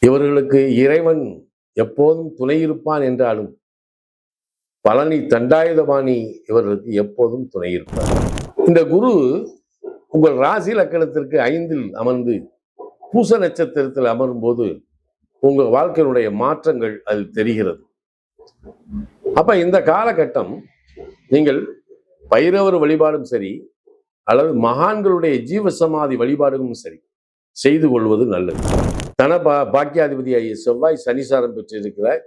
இவர்களுக்கு இறைவன் எப்போதும் துணை இருப்பான் என்றாலும் பழனி தண்டாயுதபாணி இவர்களுக்கு எப்போதும் துணை இருப்பார். இந்த குரு உங்கள் ராசி லக்கணத்திற்கு 5இல் அமர்ந்து பூச நட்சத்திரத்தில் அமரும் போது உங்கள் வாழ்க்கையினுடைய மாற்றங்கள் அது தெரிகிறது. அப்ப இந்த காலகட்டம் நீங்கள் பைரவர் வழிபாடும் சரி அல்லது மகான்களுடைய ஜீவசமாதி வழிபாடும் சரி செய்து கொள்வது நல்லது. தன பாக்கியாதிபதியாகிய செவ்வாய் சனிசாரம் பெற்றிருக்கிறார்.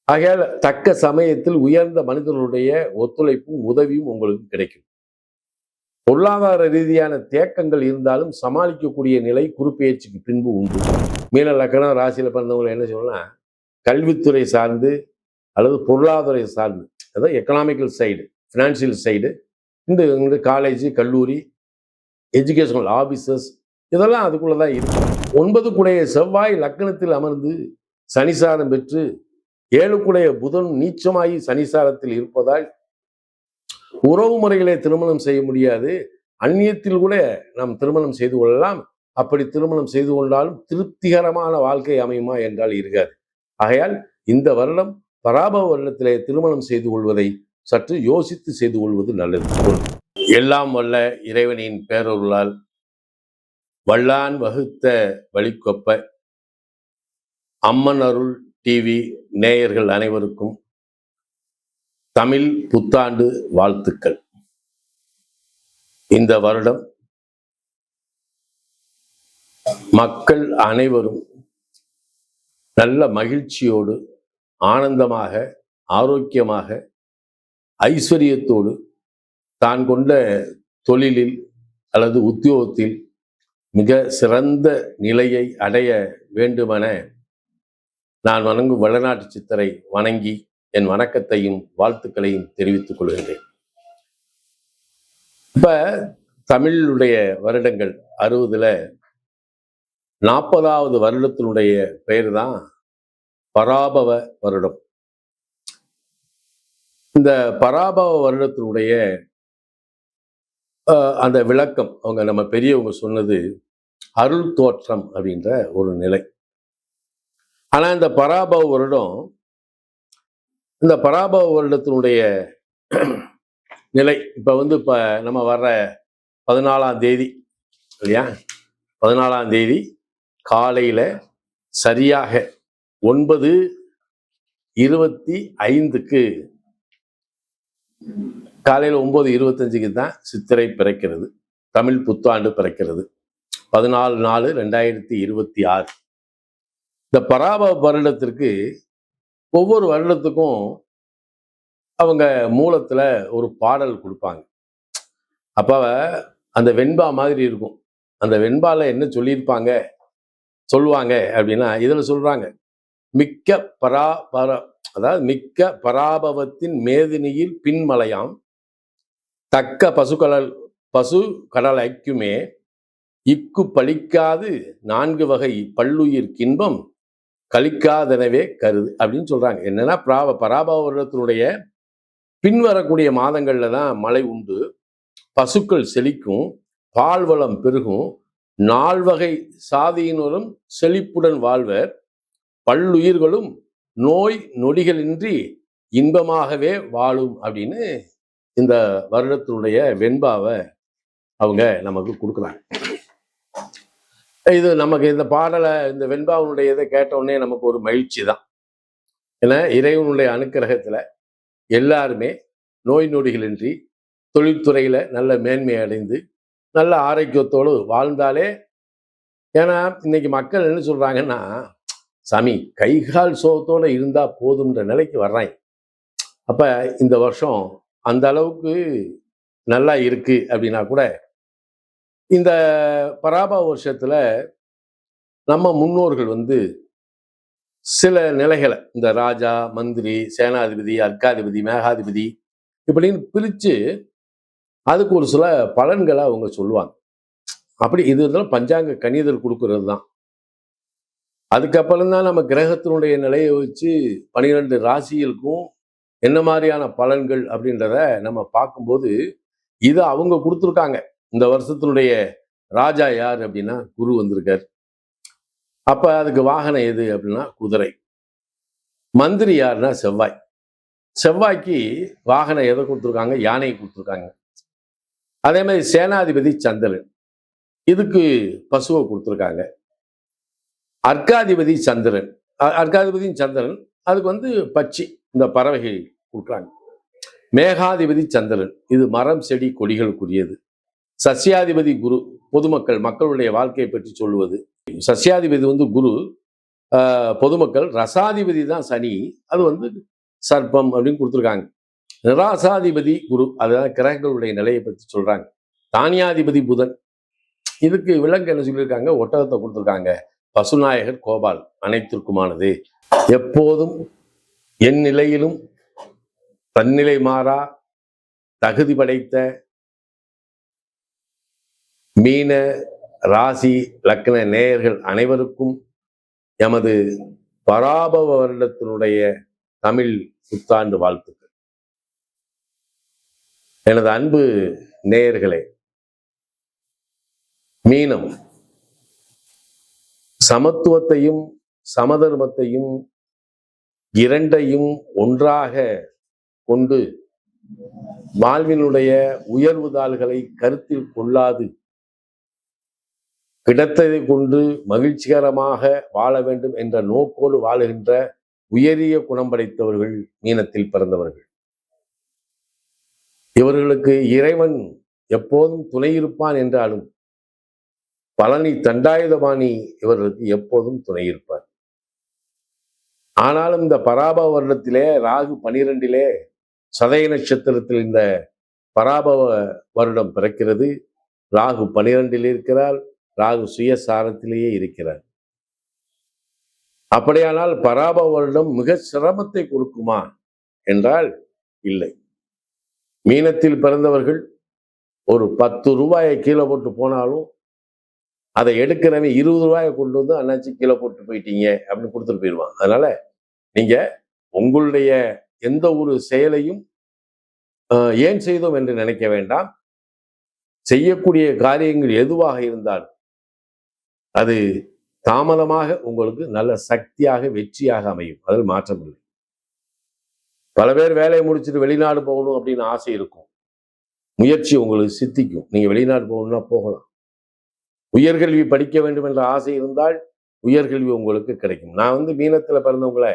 ஆகையால் தக்க சமயத்தில் உயர்ந்த மனிதர்களுடைய ஒத்துழைப்பும் உதவியும் உங்களுக்கு கிடைக்கும். பொருளாதார ரீதியான தேக்கங்கள் இருந்தாலும் சமாளிக்கக்கூடிய நிலை குறுப்பெயர்ச்சிக்கு பின்பு உண்டு. மீன லக்கணம் ராசியில் பிறந்தவங்களை என்ன சொல்லலாம், கல்வித்துறை சார்ந்து அல்லது பொருளாதார சார்ந்து, அதாவது எக்கனாமிக்கல் சைடு, ஃபினான்சியல் சைடு, இந்த காலேஜ் கல்லூரி எஜுகேஷனல் ஆபீசர்ஸ் இதெல்லாம் அதுக்குள்ளதான் இருக்கு. 9 செவ்வாய் லக்கணத்தில் அமர்ந்து சனிசாரம் பெற்று 7 புதன் நீச்சமாகி சனிசாரத்தில் இருப்பதால் உறவு முறைகளை திருமணம் செய்ய முடியாது. அந்நியத்தில் கூட நாம் திருமணம் செய்து கொள்ளலாம். அப்படி திருமணம் செய்து கொண்டாலும் திருப்திகரமான வாழ்க்கை அமையுமா என்றால் இருக்காது. ஆகையால் இந்த வருடம் பராபவ வருடத்திலே திருமணம் செய்து கொள்வதை சற்று யோசித்து செய்து கொள்வது நல்லது. எல்லாம் வல்ல இறைவனின் பேரருளால் வல்லான் வகுத்த வழிகொப்ப அம்மன் அருள் டிவி நேயர்கள் அனைவருக்கும் தமிழ் புத்தாண்டு வாழ்த்துக்கள். இந்த வருடம் மக்கள் அனைவரும் நல்ல மகிழ்ச்சியோடு, ஆனந்தமாக, ஆரோக்கியமாக, ஐஸ்வர்யத்தோடு தான் கொண்ட தொழிலில் அல்லது உத்தியோகத்தில் மிக சிறந்த நிலையை அடைய வேண்டுமென நான் வணங்கும் வளநாட்டு சித்தரை வணங்கி என் வணக்கத்தையும் வாழ்த்துக்களையும் தெரிவித்துக் கொள்கின்றேன். இப்ப தமிழுடைய வருடங்கள் 60ல் 40வது வருடத்தினுடைய பெயர் தான் பராபவ வருடம். இந்த பராபவ வருடத்தினுடைய அந்த விளக்கம் அவங்க நம்ம பெரியவங்க சொன்னது அருள் தோற்றம் அப்படின்ற ஒரு நிலை. ஆனா இந்த பராபவ வருடம், இந்த பராபவ வருடத்தினுடைய நிலை இப்ப இப்ப நம்ம வர்ற 14ஆம் தேதி இல்லையா, 14ஆம் தேதி காலையில சரியாக 9:25 காலையில் 9:25 தான் சித்திரை பிறக்கிறது, தமிழ் புத்தாண்டு பிறக்கிறது. 14/4/2026. இந்த பராபவ வருடத்திற்கு ஒவ்வொரு வருடத்துக்கும் அவங்க மூலத்துல ஒரு பாடல் கொடுப்பாங்க. அப்ப அந்த வெண்பா மாதிரி இருக்கும். அந்த வெண்பால என்ன சொல்லுவாங்க அப்படின்னா, இதுல சொல்றாங்க, மிக்க பராபவத்தின் மேதினியில் பின்மலையாம் தக்க பசு கடல் ஐக்குமே இக்கு பழிக்காது 4 வகை பல்லுயிர் கின்பம் கழிக்காதனவே கருது அப்படின்னு சொல்றாங்க. என்னன்னா, பராபவ வருடத்தினுடைய பின்வரக்கூடிய மாதங்கள்ல தான் மழை உண்டு, பசுக்கள் செழிக்கும், பால்வளம் பெருகும், 4 வகை சாதியினரும் செழிப்புடன் வாழ்வர், பல்லுயிர்களும் நோய் நொடிகளின்றி இன்பமாகவே வாழும் அப்படின்னு இந்த வருடத்தினுடைய வெண்பாவை அவங்க நமக்கு கொடுக்குறாங்க. இது நமக்கு இந்த பாடலை, இந்த வெண்பாவுடைய இதை கேட்ட உடனே நமக்கு ஒரு மகிழ்ச்சி தான். ஏன்னா இறைவனுடைய அனுக்கிரகத்துல எல்லாருமே நோய் நொடிகளின்றி தொழில்துறையில நல்ல மேன்மை அடைந்து நல்ல ஆரோக்கியத்தோடு வாழ்ந்தாலே. ஏன்னா இன்னைக்கு மக்கள் என்ன சொல்றாங்கன்னா, சாமி கைகால் சோகத்தோட இருந்தா போதும்ன்ற நிலைக்கு வர்றாங்க. அப்ப இந்த வருஷம் அந்த அளவுக்கு நல்லா இருக்கு அப்படின்னா கூட, இந்த பராபவ வருஷத்துல நம்ம முன்னோர்கள் சில நிலைகளை, இந்த ராஜா, மந்திரி, சேனாதிபதி, அர்க்காதிபதி, மேகாதிபதி இப்படின்னு பிரிச்சு அதுக்கு ஒரு சில பலன்களை அவங்க சொல்லுவாங்க. அப்படி இது இருந்தாலும் பஞ்சாங்க கணிதர் கொடுக்கறது தான். அதுக்கப்புறம் தான் நம்ம கிரகத்தினுடைய நிலையை வச்சு 12 ராசிகளுக்கும் என்ன மாதிரியான பலன்கள் அப்படின்றத நம்ம பார்க்கும்போது, இதை அவங்க கொடுத்துருக்காங்க. இந்த வருஷத்தினுடைய ராஜா யார் அப்படின்னா குரு வந்திருக்கார். அப்ப அதுக்கு வாகனம் எது அப்படின்னா குதிரை. மந்திரி யாருன்னா செவ்வாய். செவ்வாய்க்கு வாகனம் எதை கொடுத்துருக்காங்க? யானை கொடுத்துருக்காங்க. அதே மாதிரி சேனாதிபதி சந்திரன், இதுக்கு பசுவை கொடுத்துருக்காங்க. அர்க்காதிபதி சந்திரன், அர்க்காதிபதியும் சந்திரன், அதுக்கு பட்சி, இந்த பறவைகள் கொடுக்குறாங்க. மேகாதிபதி சந்திரன், இது மரம் செடி கொடிகளுக்குரியது. சசியாதிபதி குரு, பொதுமக்கள், மக்களுடைய வாழ்க்கையை பற்றி சொல்லுவது. சசியாதிபதி குரு, பொதுமக்கள். ரசாதிபதி தான் சனி, அது சர்ப்பம் அப்படின்னு கொடுத்துருக்காங்க. நிராசாதிபதி குரு, அதுதான் கிரகங்களுடைய நிலையை பற்றி சொல்றாங்க. தானியாதிபதி புதன், இதுக்கு விலங்கு என்ன சொல்லியிருக்காங்க? ஒட்டகத்தை கொடுத்துருக்காங்க. பசுநாயகர் கோபால், அனைத்திற்குமானது. எப்போதும் என் நிலையிலும் தன்னிலை மாறா தகுதி படைத்த மீன ராசி லக்ன நேயர்கள் அனைவருக்கும் எமது பராபவ வருடத்தினுடைய தமிழ் புத்தாண்டு வாழ்த்துக்கள். எனது அன்பு நேயர்களே, மீனம் சமத்துவத்தையும் சமதர்மத்தையும் இரண்டையும் ஒன்றாக கொண்டு வாழ்வினுடைய உயர்வு தாள்களை கருத்தில் கொள்ளாது கிடைத்ததை கொண்டு மகிழ்ச்சிகரமாக வாழ வேண்டும் என்ற நோக்கோடு வாழுகின்ற உயரிய குணம் படைத்தவர்கள் மீனத்தில் பிறந்தவர்கள். இவர்களுக்கு இறைவன் எப்போதும் துணை இருப்பான் என்றாலும் பழனி தண்டாயுதபாணி இவர்களுக்கு எப்போதும் துணை இருப்பார். ஆனாலும் இந்த பராபவ வருடத்திலே ராகு 12 சதய நட்சத்திரத்தில் இந்த பராபவ வருடம் பிறக்கிறது. ராகு 12 இருக்கிறார். ராகு சுயசாரத்திலேயே இருக்கிறார். அப்படியானால் பராபவ வருடம் மிக சிரமத்தை கொடுக்குமா என்றால் இல்லை. மீனத்தில் பிறந்தவர்கள் ஒரு 10 ரூபாயை கீழே போட்டு போனாலும் அதை எடுக்கிறவன் 20 ரூபாயை கொண்டு வந்து அண்ணாச்சி கீழே போட்டு போயிட்டீங்க அப்படின்னு கொடுத்துட்டு போயிடுவான். அதனால நீங்க உங்களுடைய எந்த ஒரு செயலையும் ஏன் செய்தோம் என்று நினைக்க வேண்டாம். செய்யக்கூடிய காரியங்கள் எதுவாக இருந்தால் அது தாமதமாக உங்களுக்கு நல்ல சக்தியாக வெற்றியாக அமையும். அதில் மாற்றம் இல்லை. பல பேர் வேலையை முடிச்சுட்டு வெளிநாடு போகணும் அப்படின்னு ஆசை இருக்கும். முயற்சி உங்களுக்கு சித்திக்கும். நீங்க வெளிநாடு போகணும்னா போகலாம். உயர்கல்வி படிக்க வேண்டும் என்ற ஆசை இருந்தால் உயர்கல்வி உங்களுக்கு கிடைக்கும். நான் மீனத்துல பிறந்தவங்களை,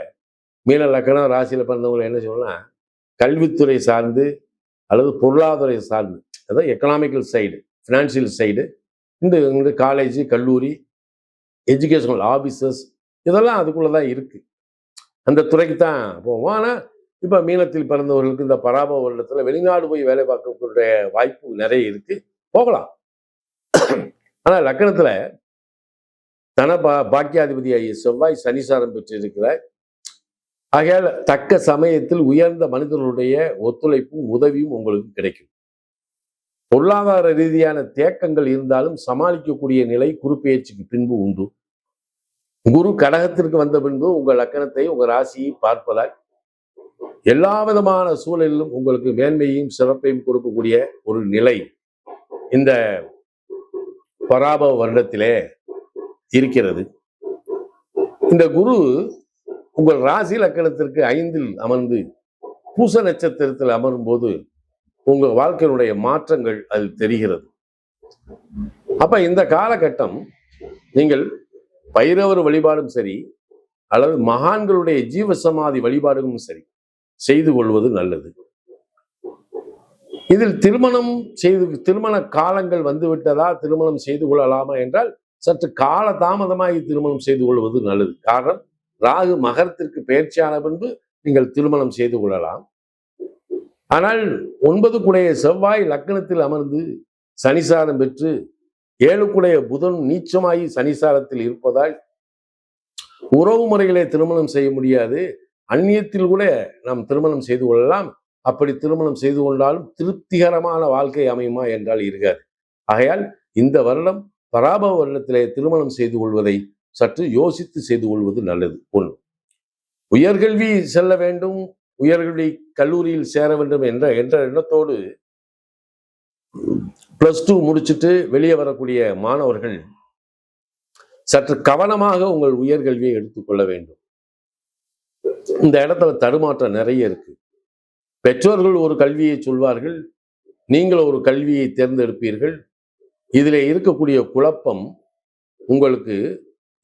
மீன லக்கணம் ராசியில பிறந்தவங்களை என்ன சொல்லணும்னா, கல்வித்துறை சார்ந்து அல்லது பொருளாதார சார்ந்து, அதாவது எக்கனாமிக்கல் சைடு, ஃபினான்சியல் சைடு, இந்த காலேஜ், கல்லூரி, எஜுகேஷனல் ஆபீசர்ஸ், இதெல்லாம் அதுக்குள்ளதான் இருக்கு. அந்த துறைக்கு தான் போவோம். ஆனால் இப்போ மீனத்தில் பிறந்தவர்களுக்கு இந்த பராபவ வருடத்துல வெளிநாடு போய் வேலை பார்க்கக்கூடிய வாய்ப்பு நிறைய இருக்கு. போகலாம். ஆனா லக்கணத்துல பாக்கியாதிபதி ஆகிய செவ்வாய் சனிசாரம் பெற்றிருக்கிறார். ஆகையால் தக்க சமயத்தில் உயர்ந்த மனிதர்களுடைய ஒத்துழைப்பும் உதவியும் உங்களுக்கு கிடைக்கும். பொருளாதார ரீதியான தேக்கங்கள் இருந்தாலும் சமாளிக்கக்கூடிய நிலை குரு பெயர்ச்சிக்கு பின்பு உண்டு. குரு கடகத்திற்கு வந்த பின்பு உங்கள் லக்கணத்தை, உங்கள் ராசியை பார்ப்பதால் எல்லா விதமான சூழலிலும் உங்களுக்கு மேன்மையையும் சிறப்பையும் கொடுக்கக்கூடிய ஒரு நிலை இந்த பராபவ வருடத்திலே இருக்கிறது. இந்த குரு உங்கள் ராசி லக்கணத்திற்கு 5 அமர்ந்து பூச நட்சத்திரத்தில் அமரும் போது உங்கள் வாழ்க்கையினுடைய மாற்றங்கள் அதில் தெரிகிறது. அப்ப இந்த காலகட்டம் நீங்கள் பைரவர் வழிபாடும் சரி அல்லது மகான்களுடைய ஜீவசமாதி வழிபாடும் சரி செய்து கொள்வது நல்லது. இதில் திருமண காலங்கள் வந்துவிட்டதா, திருமணம் செய்து கொள்ளலாமா என்றால் சற்று கால தாமதமாகி திருமணம் செய்து கொள்வது நல்லது. காரணம், ராகு மகரத்திற்கு பெயர்ச்சியான பின்பு நீங்கள் திருமணம் செய்து கொள்ளலாம். ஆனால் 9 குடைய செவ்வாய் லக்னத்தில் அமர்ந்து சனிசாரம் பெற்று 7 குடைய புதன் நீச்சமாகி சனிசாரத்தில் இருப்பதால் உறவு முறைகளே திருமணம் செய்ய முடியாது. அந்நியத்தில் கூட நாம் திருமணம் செய்து கொள்ளலாம். அப்படி திருமணம் செய்து கொண்டாலும் திருப்திகரமான வாழ்க்கை அமையுமா என்றால் இருக்காது. ஆகையால் இந்த வருடம் பராபவ வருடத்திலே திருமணம் செய்து கொள்வதை சற்று யோசித்து செய்து கொள்வது நல்லது. 1, உயர்கல்வி செல்ல வேண்டும், உயர்கல்வி கல்லூரியில் சேர வேண்டும் என்ற எண்ணத்தோடு +2 முடிச்சுட்டு வெளியே வரக்கூடிய மாணவர்கள் சற்று கவனமாக உங்கள் உயர்கல்வியை எடுத்துக்கொள்ள வேண்டும். இந்த இடத்துல தடுமாற்றம் நிறைய இருக்கு. பெற்றோர்கள் ஒரு கல்வியை சொல்வார்கள், நீங்கள் ஒரு கல்வியை தேர்ந்தெடுப்பீர்கள். இதில் இருக்கக்கூடிய குழப்பம் உங்களுக்கு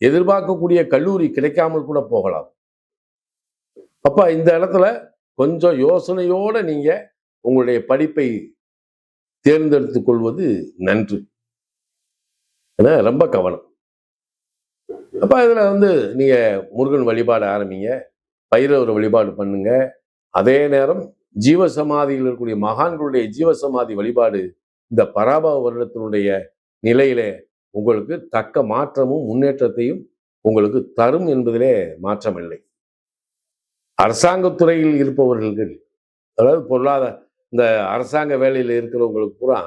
எதிர்பார்க்கக்கூடிய கல்லூரி கிடைக்காமல் கூட போகலாம். அப்ப இந்த இடத்துல கொஞ்சம் யோசனையோட நீங்க உங்களுடைய படிப்பை தேர்ந்தெடுத்துக் கொள்வது நன்று. ரொம்ப கவனம். அப்ப இதுல நீங்க முருகன் வழிபாடு ஆரம்பிங்க, பைரவர் வழிபாடு பண்ணுங்க. அதே நேரம் ஜீவசமாதியில் இருக்கக்கூடிய மகான்களுடைய ஜீவசமாதி வழிபாடு இந்த பராபவ வருடத்தினுடைய நிலையிலே உங்களுக்கு தக்க மாற்றமும் முன்னேற்றத்தையும் உங்களுக்கு தரும் என்பதிலே மாற்றமில்லை. அரசாங்கத்துறையில் இருப்பவர்கள், அதாவது பொருளாதார இந்த அரசாங்க வேலையில் இருக்கிறவங்களுக்கு பூரா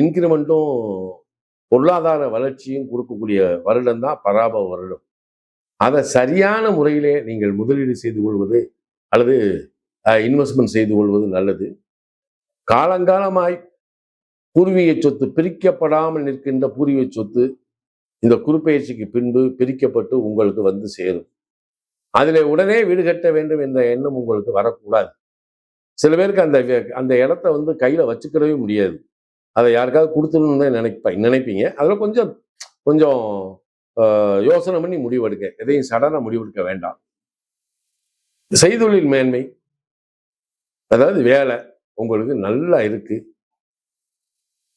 இன்கிரிமெண்ட்டும் பொருளாதார வளர்ச்சியும் கொடுக்கக்கூடிய வருடம் தான் பராபவ வருடம். அதை சரியான முறையிலே நீங்கள் முதலீடு செய்து கொள்வது அல்லது இன்வெஸ்ட்மெண்ட் செய்து கொள்வது நல்லது. காலங்காலமாய் பூர்வீக சொத்து பிரிக்கப்படாமல் நிற்கின்ற பூர்வீக சொத்து இந்த குறுப்பெயர்ச்சிக்கு பின்பு பிரிக்கப்பட்டு உங்களுக்கு சேரும். அதில் உடனே வீடு கட்ட வேண்டும் என்ற எண்ணம் உங்களுக்கு வரக்கூடாது. சில பேருக்கு அந்த இடத்த கையில் வச்சுக்கிடவே முடியாது. அதை யாருக்காவது கொடுத்துடணும்னு நினைப்பீங்க. அதில் கொஞ்சம் கொஞ்சம் யோசனை பண்ணி முடிவெடுக்க, எதையும் சடனாக முடிவெடுக்க வேண்டாம். செய்தொழில் மேன்மை, அதாவது வேலை உங்களுக்கு நல்லா இருக்கு.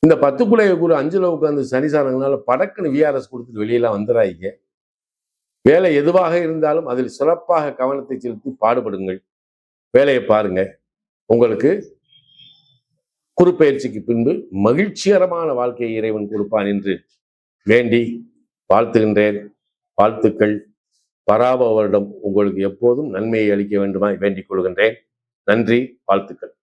இந்த 10 குரு 5ல் உட்காந்து சனிசாரங்களால படக்குன்னு விஆர்எஸ் கொடுத்துட்டு வெளியெல்லாம் வந்துடாதீங்க. வேலை எதுவாக இருந்தாலும் அதில் சிறப்பாக கவனத்தை செலுத்தி பாடுபடுங்கள். வேலையை பாருங்க. உங்களுக்கு குறுப்பெயர்ச்சிக்கு பின்பு மகிழ்ச்சிகரமான வாழ்க்கையை இறைவன் கொடுப்பான் என்று வேண்டி வாழ்த்துகின்றேன். வாழ்த்துக்கள். பராபவ வருடம் உங்களுக்கு எப்போதும் நன்மையை அளிக்க வேண்டுமாய் வேண்டிக் கொள்கின்றேன். நன்றி. வாழ்த்துக்கள்.